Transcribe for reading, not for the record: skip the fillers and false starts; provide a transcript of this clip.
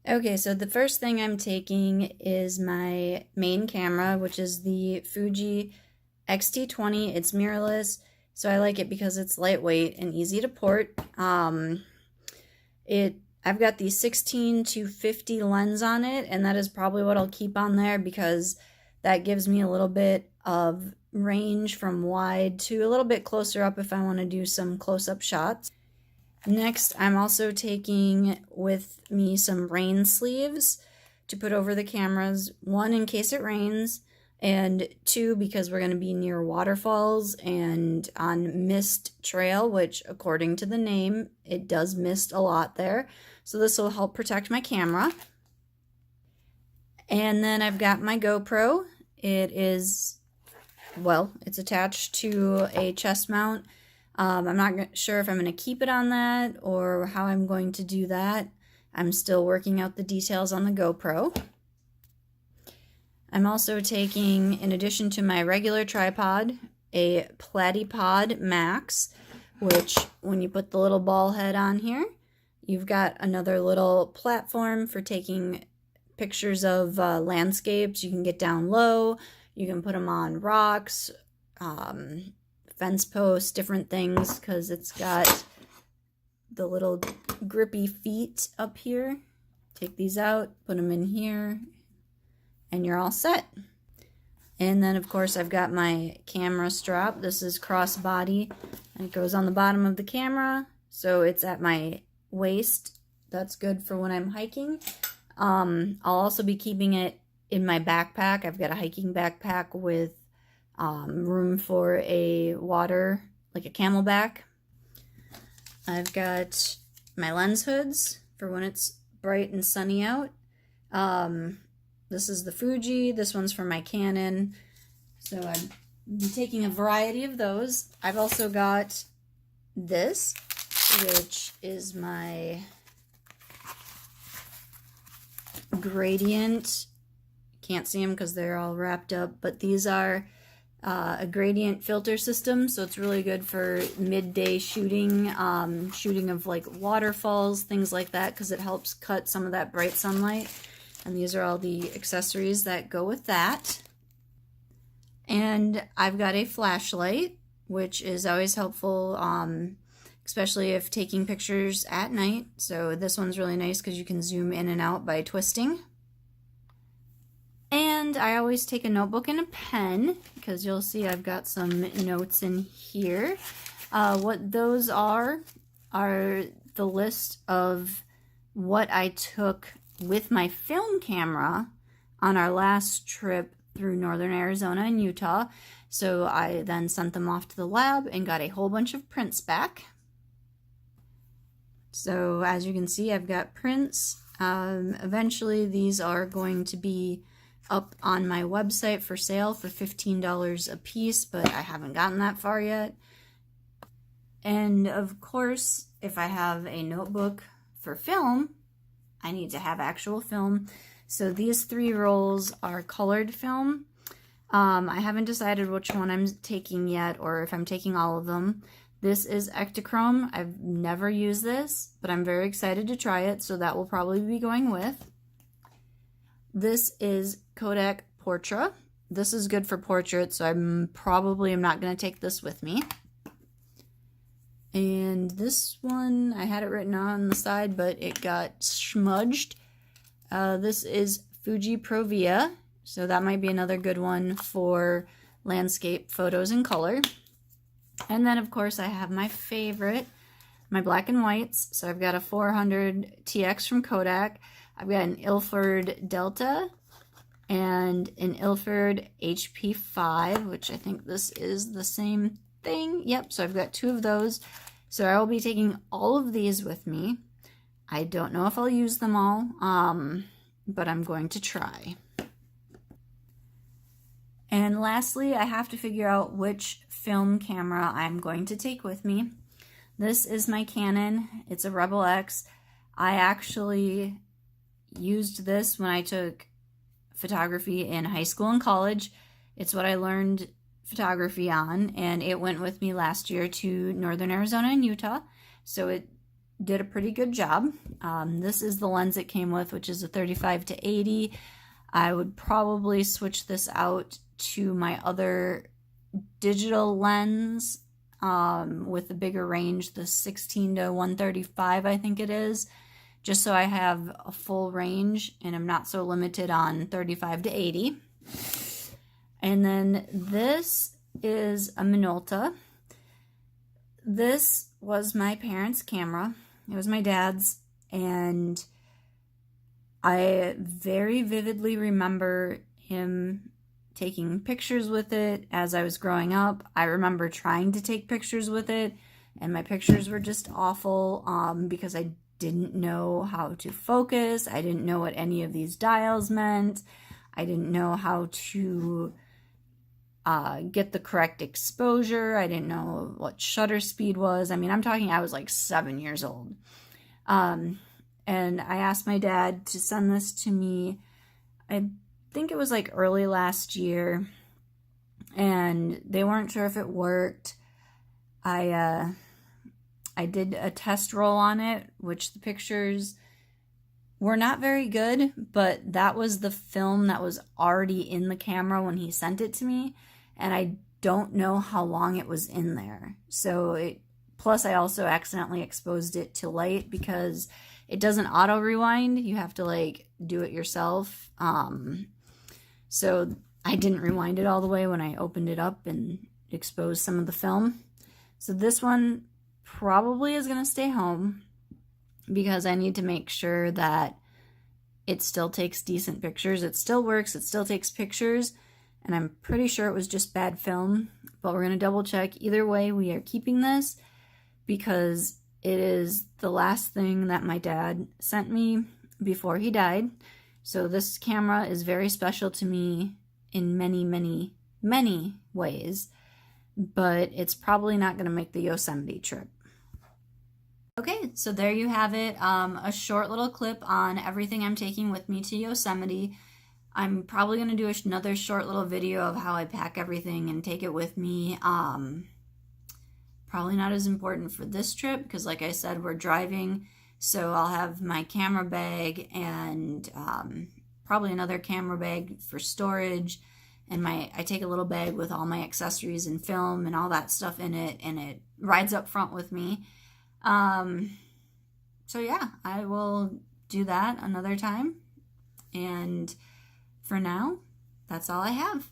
Okay, so the first thing I'm taking is my main camera, which is the Fuji X-T20. It's mirrorless, so I like it because it's lightweight and easy to port. I've got the 16-50 lens on it, and that is probably what I'll keep on there because that gives me a little bit of range from wide to a little bit closer up if I want to do some close-up shots. Next, I'm also taking with me some rain sleeves to put over the cameras. One, in case it rains, and two, because we're going to be near waterfalls and on mist trail, which according to the name, it does mist a lot there. So this will help protect my camera. And then I've got my GoPro. It is, well, it's attached to a chest mount. I'm not sure if I'm going to keep it on that or how I'm going to do that. I'm still working out the details on the GoPro. I'm also taking, in addition to my regular tripod, a PodMax, which when you put the little ball head on here, you've got another little platform for taking pictures of landscapes. You can get down low, you can put them on rocks, fence posts, different things, because it's got the little grippy feet up here. Take these out, put them in here, and you're all set. And then of course I've got my camera strap. This is crossbody, and it goes on the bottom of the camera, so it's at my waist. That's good for when I'm hiking. I'll also be keeping it in my backpack. I've got a hiking backpack with room for a water, like a Camelback. I've got my lens hoods for when it's bright and sunny out. This is the Fuji, this one's for my Canon. So I'm taking a variety of those. I've also got this, which is my gradient. Can't see them because they're all wrapped up, but these are a gradient filter system, so it's really good for midday shooting, shooting of like waterfalls, things like that, because it helps cut some of that bright sunlight. And these are all the accessories that go with that. And I've got a flashlight, which is always helpful, especially if taking pictures at night. So this one's really nice because you can zoom in and out by twisting. And I always take a notebook and a pen, because you'll see I've got some notes in here. What those are the list of what I took with my film camera on our last trip through northern Arizona and Utah. So I then sent them off to the lab and got a whole bunch of prints back. So as you can see, I've got prints. Eventually these are going to be up on my website for sale for $15 a piece, but I haven't gotten that far yet. And of course, if I have a notebook for film, I need to have actual film. So these 3 rolls are colored film. I haven't decided which one I'm taking yet, or if I'm taking all of them. This is Ektachrome. I've never used this, but I'm very excited to try it, so that will probably be going with. This is Kodak Portra. This is good for portraits, so I'm not going to take this with me. And this one, I had it written on the side, but it got smudged. This is Fuji Provia, so that might be another good one for landscape photos in color. And then, of course, I have my favorite, my black and whites. So I've got a 400 TX from Kodak. I've got an Ilford Delta and an Ilford HP5, which I think this is the same thing. Yep, so I've got 2 of those. So I will be taking all of these with me. I don't know if I'll use them all, but I'm going to try. And lastly, I have to figure out which film camera I'm going to take with me. This is my Canon. It's a Rebel X. I actually used this when I took photography in high school and college. It's what I learned photography on, and it went with me last year to northern Arizona and Utah. So did a pretty good job. This is the lens it came with, which is a 35 to 80. I would probably switch this out to my other digital lens with a bigger range, the 16 to 135, I think it is, just so I have a full range and I'm not so limited on 35 to 80. And then this is a Minolta. This was my parents' camera. It was my dad's, and I very vividly remember him taking pictures with it as I was growing up. I remember trying to take pictures with it, and my pictures were just awful because I didn't know how to focus. I didn't know what any of these dials meant. I didn't know how to get the correct exposure. I didn't know what shutter speed was. I mean, I'm talking, I was like 7 years old. And I asked my dad to send this to me. I think it was like early last year, and they weren't sure if it worked. I did a test roll on it, which the pictures were not very good, but that was the film that was already in the camera when he sent it to me, and I don't know how long it was in there. So plus I also accidentally exposed it to light because it doesn't auto rewind. You have to like do it yourself. So I didn't rewind it all the way when I opened it up and exposed some of the film. So this one probably is going to stay home because I need to make sure that it still takes decent pictures. It still works. It still takes pictures. And I'm pretty sure it was just bad film, but we're going to double check. Either way, we are keeping this because it is the last thing that my dad sent me before he died. So this camera is very special to me in many, many, many ways, but it's probably not going to make the Yosemite trip. Okay, so there you have it, a short little clip on everything I'm taking with me to Yosemite. I'm probably going to do another short little video of how I pack everything and take it with me. Probably not as important for this trip because, like I said, we're driving, so I'll have my camera bag and probably another camera bag for storage, and I take a little bag with all my accessories and film and all that stuff in it, and it rides up front with me. So yeah, I will do that another time, and for now, that's all I have.